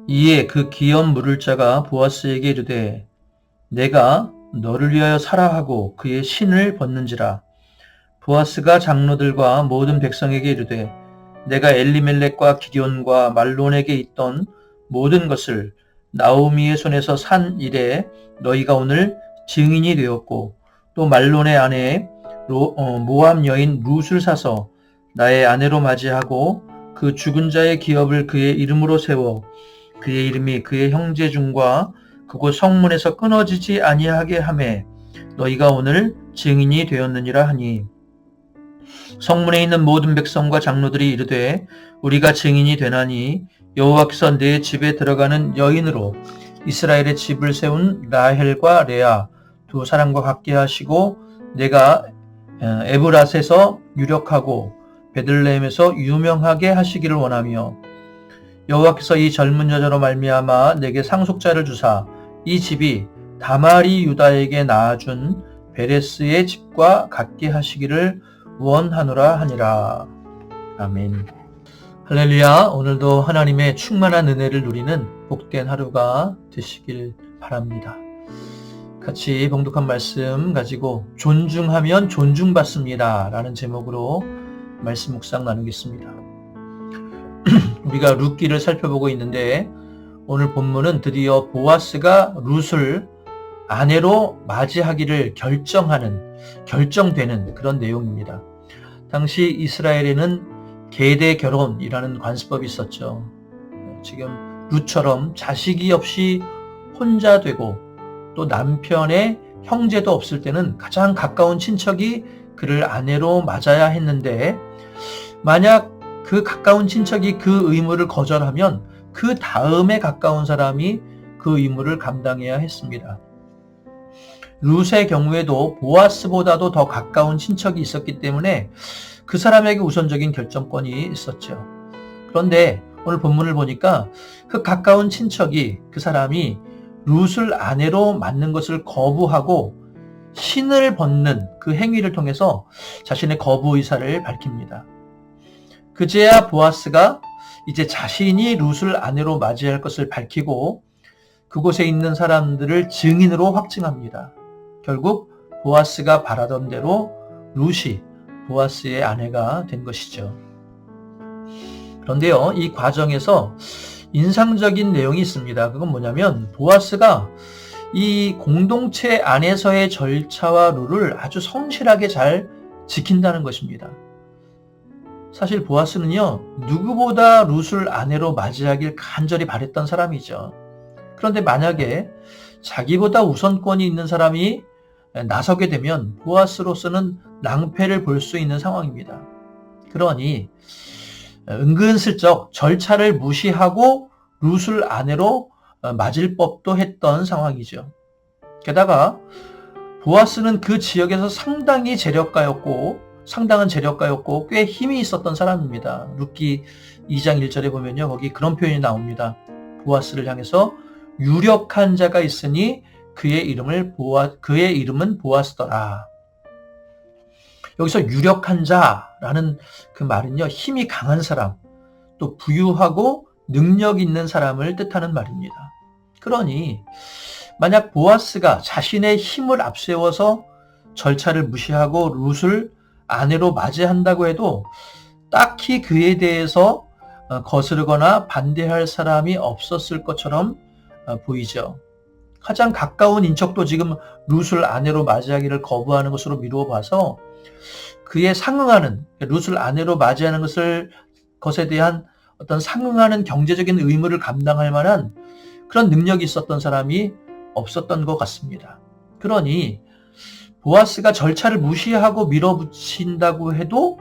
이에 그 기업 물을 자가 보아스에게 이르되 내가 너를 위하여 사라 하고 그의 신을 벗는지라. 보아스가 장로들과 모든 백성에게 이르되 내가 엘리멜렉과 기럐과 말론에게 있던 모든 것을 나오미의 손에서 산 이래 너희가 오늘 증인이 되었고 또 말론의 아내 모압 여인 룻을 사서 나의 아내로 맞이하고 그 죽은 자의 기업을 그의 이름으로 세워 그의 이름이 그의 형제 중과 그곳 성문에서 끊어지지 아니하게 하매 너희가 오늘 증인이 되었느니라 하니 성문에 있는 모든 백성과 장로들이 이르되 우리가 증인이 되나니 여호와께서 내 집에 들어가는 여인으로 이스라엘의 집을 세운 라헬과 레아 두 사람과 같게 하시고 내가 에브랏에서 유력하고 베들레헴에서 유명하게 하시기를 원하며 여호와께서 이 젊은 여자로 말미암아 내게 상속자를 주사 이 집이 다말이 유다에게 낳아준 베레스의 집과 같게 하시기를 원하노라 하니라. 아멘. 할렐루야. 오늘도 하나님의 충만한 은혜를 누리는 복된 하루가 되시길 바랍니다. 같이 봉독한 말씀 가지고 존중하면 존중받습니다 라는 제목으로 말씀 묵상 나누겠습니다. 우리가 룻기를 살펴보고 있는데 오늘 본문은 드디어 보아스가 룻을 아내로 맞이하기를 결정되는 그런 내용입니다. 당시 이스라엘에는 계대 결혼이라는 관습법이 있었죠. 지금 룻처럼 자식이 없이 혼자 되고 또 남편의 형제도 없을 때는 가장 가까운 친척이 그를 아내로 맞아야 했는데 만약 그 가까운 친척이 그 의무를 거절하면 그 다음에 가까운 사람이 그 의무를 감당해야 했습니다. 룻의 경우에도 보아스보다도 더 가까운 친척이 있었기 때문에 그 사람에게 우선적인 결정권이 있었죠. 그런데 오늘 본문을 보니까 그 가까운 친척이 그 사람이 룻을 아내로 맞는 것을 거부하고 신을 벗는 그 행위를 통해서 자신의 거부 의사를 밝힙니다. 그제야 보아스가 이제 자신이 룻을 아내로 맞이할 것을 밝히고 그곳에 있는 사람들을 증인으로 확증합니다. 결국 보아스가 바라던 대로 룻이 보아스의 아내가 된 것이죠. 그런데요, 이 과정에서 인상적인 내용이 있습니다. 그건 뭐냐면 보아스가 이 공동체 안에서의 절차와 룰을 아주 성실하게 잘 지킨다는 것입니다. 사실 보아스는요, 누구보다 룻을 아내로 맞이하길 간절히 바랬던 사람이죠. 그런데 만약에 자기보다 우선권이 있는 사람이 나서게 되면 보아스로서는 낭패를 볼 수 있는 상황입니다. 그러니 은근슬쩍 절차를 무시하고 룻을 아내로 맞을 법도 했던 상황이죠. 게다가 보아스는 그 지역에서 상당한 재력가였고 꽤 힘이 있었던 사람입니다. 룻기 2장 1절에 보면요, 거기 그런 표현이 나옵니다. 보아스를 향해서 유력한 자가 있으니 그의 이름은 보아스더라. 여기서 유력한 자라는 그 말은요, 힘이 강한 사람, 또 부유하고 능력 있는 사람을 뜻하는 말입니다. 그러니 만약 보아스가 자신의 힘을 앞세워서 절차를 무시하고 룻을 아내로 맞이한다고 해도 딱히 그에 대해서 거스르거나 반대할 사람이 없었을 것처럼 보이죠. 가장 가까운 인척도 지금 룻을 아내로 맞이하기를 거부하는 것으로 미루어 봐서 그에 상응하는, 룻을 아내로 맞이하는 것에 대한 어떤 상응하는 경제적인 의무를 감당할 만한 그런 능력이 있었던 사람이 없었던 것 같습니다. 그러니 보아스가 절차를 무시하고 밀어붙인다고 해도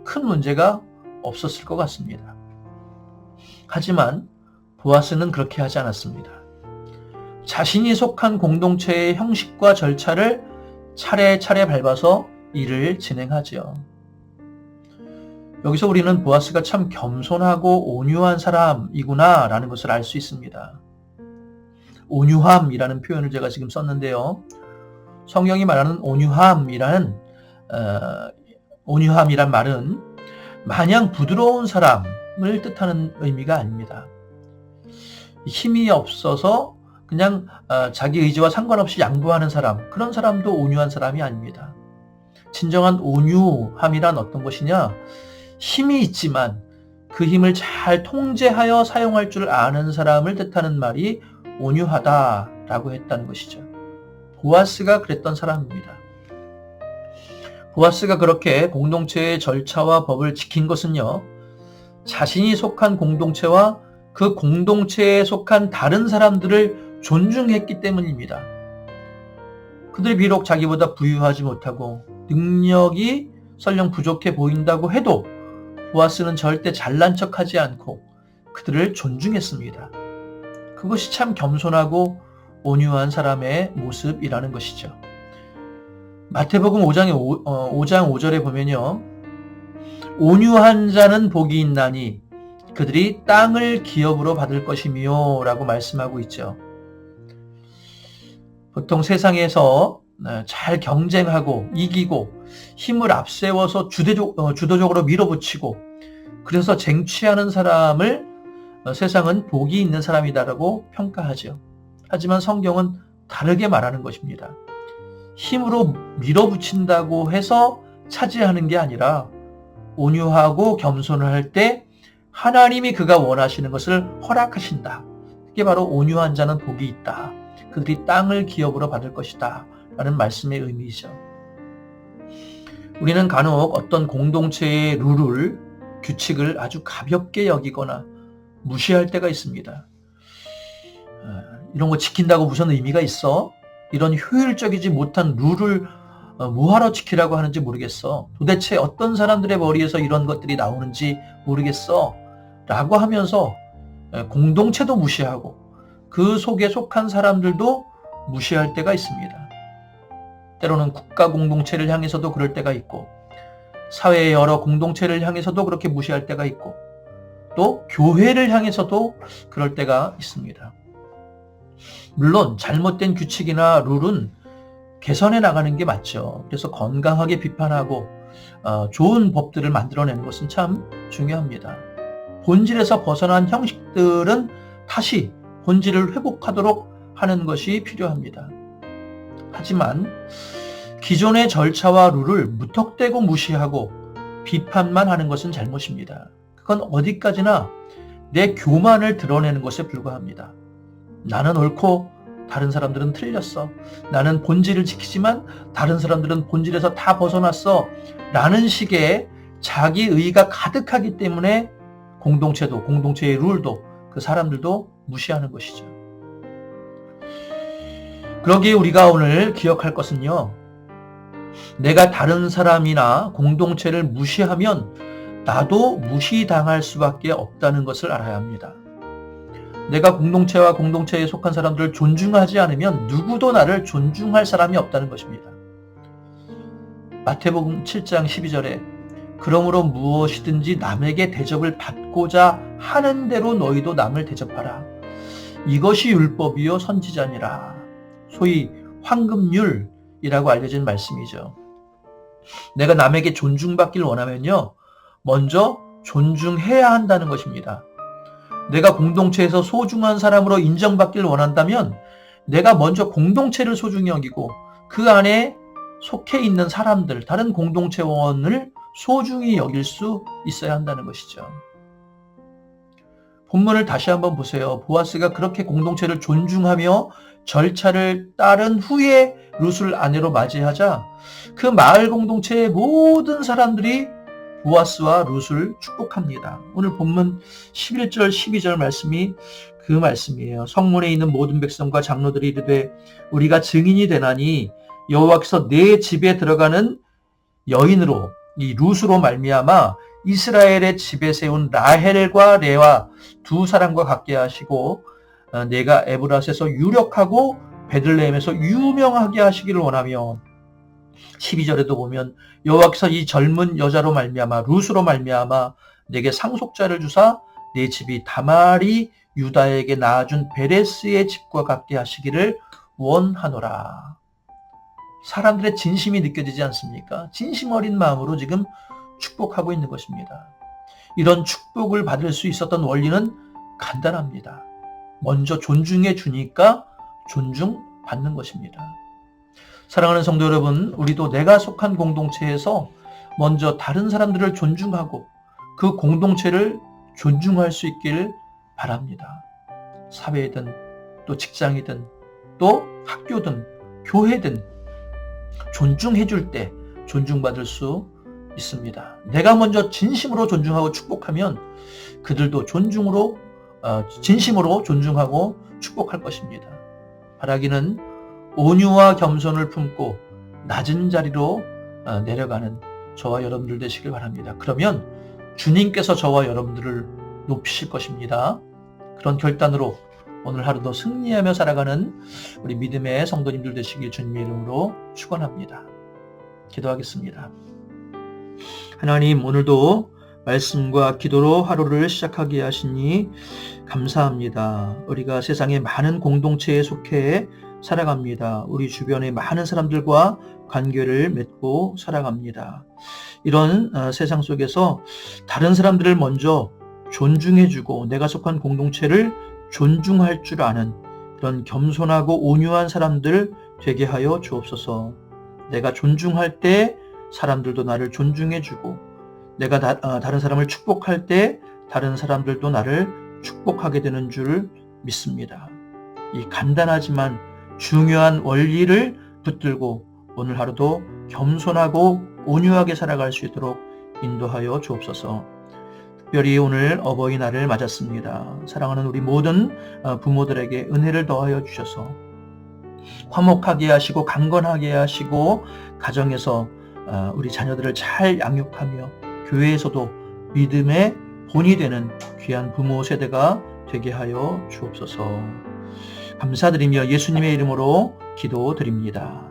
큰 문제가 없었을 것 같습니다. 하지만 보아스는 그렇게 하지 않았습니다. 자신이 속한 공동체의 형식과 절차를 차례차례 밟아서 일을 진행하죠. 여기서 우리는 보아스가 참 겸손하고 온유한 사람이구나 라는 것을 알 수 있습니다. 온유함이라는 표현을 제가 지금 썼는데요. 성경이 말하는 온유함이란 말은 마냥 부드러운 사람을 뜻하는 의미가 아닙니다. 힘이 없어서 그냥 자기 의지와 상관없이 양보하는 사람, 그런 사람도 온유한 사람이 아닙니다. 진정한 온유함이란 어떤 것이냐? 힘이 있지만 그 힘을 잘 통제하여 사용할 줄 아는 사람을 뜻하는 말이 온유하다라고 했다는 것이죠. 보아스가 그랬던 사람입니다. 보아스가 그렇게 공동체의 절차와 법을 지킨 것은요, 자신이 속한 공동체와 그 공동체에 속한 다른 사람들을 존중했기 때문입니다. 그들이 비록 자기보다 부유하지 못하고 능력이 설령 부족해 보인다고 해도 보아스는 절대 잘난 척하지 않고 그들을 존중했습니다. 그것이 참 겸손하고 온유한 사람의 모습이라는 것이죠. 마태복음 5장 5절에 보면요, 온유한 자는 복이 있나니 그들이 땅을 기업으로 받을 것이며 라고 말씀하고 있죠. 보통 세상에서 잘 경쟁하고 이기고 힘을 앞세워서 주도적으로 밀어붙이고 그래서 쟁취하는 사람을 세상은 복이 있는 사람이다라고 평가하죠. 하지만 성경은 다르게 말하는 것입니다. 힘으로 밀어붙인다고 해서 차지하는 게 아니라 온유하고 겸손을 할 때 하나님이 그가 원하시는 것을 허락하신다. 그게 바로 온유한 자는 복이 있다. 그들이 땅을 기업으로 받을 것이다. 라는 말씀의 의미이죠. 우리는 간혹 어떤 공동체의 룰을, 규칙을 아주 가볍게 여기거나 무시할 때가 있습니다. 이런 거 지킨다고 무슨 의미가 있어? 이런 효율적이지 못한 룰을 뭐하러 지키라고 하는지 모르겠어. 도대체 어떤 사람들의 머리에서 이런 것들이 나오는지 모르겠어. 라고 하면서 공동체도 무시하고 그 속에 속한 사람들도 무시할 때가 있습니다. 때로는 국가 공동체를 향해서도 그럴 때가 있고 사회의 여러 공동체를 향해서도 그렇게 무시할 때가 있고 또 교회를 향해서도 그럴 때가 있습니다. 물론 잘못된 규칙이나 룰은 개선해 나가는 게 맞죠. 그래서 건강하게 비판하고 좋은 법들을 만들어내는 것은 참 중요합니다. 본질에서 벗어난 형식들은 다시 본질을 회복하도록 하는 것이 필요합니다. 하지만 기존의 절차와 룰을 무턱대고 무시하고 비판만 하는 것은 잘못입니다. 그건 어디까지나 내 교만을 드러내는 것에 불과합니다. 나는 옳고 다른 사람들은 틀렸어. 나는 본질을 지키지만 다른 사람들은 본질에서 다 벗어났어. 라는 식의 자기의가 가득하기 때문에 공동체도, 공동체의 룰도, 그 사람들도 무시하는 것이죠. 그러기에 우리가 오늘 기억할 것은요, 내가 다른 사람이나 공동체를 무시하면 나도 무시당할 수밖에 없다는 것을 알아야 합니다. 내가 공동체와 공동체에 속한 사람들을 존중하지 않으면 누구도 나를 존중할 사람이 없다는 것입니다. 마태복음 7장 12절에 그러므로 무엇이든지 남에게 대접을 받고자 하는 대로 너희도 남을 대접하라. 이것이 율법이요 선지자니라. 소위 황금률이라고 알려진 말씀이죠. 내가 남에게 존중받길 원하면요, 먼저 존중해야 한다는 것입니다. 내가 공동체에서 소중한 사람으로 인정받길 원한다면 내가 먼저 공동체를 소중히 여기고 그 안에 속해 있는 사람들, 다른 공동체원을 소중히 여길 수 있어야 한다는 것이죠. 본문을 다시 한번 보세요. 보아스가 그렇게 공동체를 존중하며 절차를 따른 후에 룻을 아내로 맞이하자 그 마을 공동체의 모든 사람들이 보아스와 룻을 축복합니다. 오늘 본문 11절 12절 말씀이 그 말씀이에요. 성문에 있는 모든 백성과 장로들이 이르되 우리가 증인이 되나니 여호와께서 내 집에 들어가는 여인으로 이 룻으로 말미암아 이스라엘의 집에 세운 라헬과 레와 두 사람과 같게 하시고 내가 에브라스에서 유력하고 베들레헴에서 유명하게 하시기를 원하며 12절에도 보면 여호와께서 이 젊은 여자로 말미암아 룻으로 말미암아 내게 상속자를 주사 내 집이 다말이 유다에게 낳아준 베레스의 집과 같게 하시기를 원하노라. 사람들의 진심이 느껴지지 않습니까? 진심 어린 마음으로 지금 축복하고 있는 것입니다. 이런 축복을 받을 수 있었던 원리는 간단합니다. 먼저 존중해 주니까 존중받는 것입니다. 사랑하는 성도 여러분, 우리도 내가 속한 공동체에서 먼저 다른 사람들을 존중하고 그 공동체를 존중할 수 있길 바랍니다. 사회든 또 직장이든 또 학교든 교회든 존중해 줄 때 존중받을 수 있습니다. 내가 먼저 진심으로 존중하고 축복하면 그들도 진심으로 존중하고 축복할 것입니다. 바라기는 온유와 겸손을 품고 낮은 자리로 내려가는 저와 여러분들 되시길 바랍니다. 그러면 주님께서 저와 여러분들을 높이실 것입니다. 그런 결단으로 오늘 하루도 승리하며 살아가는 우리 믿음의 성도님들 되시길 주님의 이름으로 축원합니다. 기도하겠습니다. 하나님, 오늘도 말씀과 기도로 하루를 시작하게 하시니 감사합니다. 우리가 세상의 많은 공동체에 속해 살아갑니다. 우리 주변의 많은 사람들과 관계를 맺고 살아갑니다. 이런 세상 속에서 다른 사람들을 먼저 존중해주고 내가 속한 공동체를 존중할 줄 아는 그런 겸손하고 온유한 사람들 되게 하여 주옵소서. 내가 존중할 때 사람들도 나를 존중해주고 내가 다른 사람을 축복할 때 다른 사람들도 나를 축복하게 되는 줄 믿습니다. 이 간단하지만 중요한 원리를 붙들고 오늘 하루도 겸손하고 온유하게 살아갈 수 있도록 인도하여 주옵소서. 특별히 오늘 어버이날을 맞았습니다. 사랑하는 우리 모든 부모들에게 은혜를 더하여 주셔서 화목하게 하시고 강건하게 하시고 가정에서 우리 자녀들을 잘 양육하며 교회에서도 믿음의 본이 되는 귀한 부모 세대가 되게 하여 주옵소서. 감사드리며 예수님의 이름으로 기도드립니다.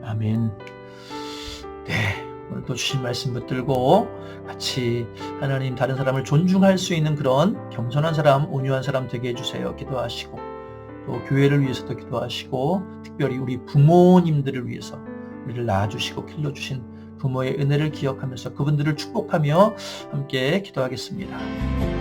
아멘. 네, 오늘도 주신 말씀 붙들고 같이 하나님 다른 사람을 존중할 수 있는 그런 겸손한 사람, 온유한 사람 되게 해주세요. 기도하시고 또 교회를 위해서도 기도하시고 특별히 우리 부모님들을 위해서 우리를 낳아주시고 길러주신 부모의 은혜를 기억하면서 그분들을 축복하며 함께 기도하겠습니다.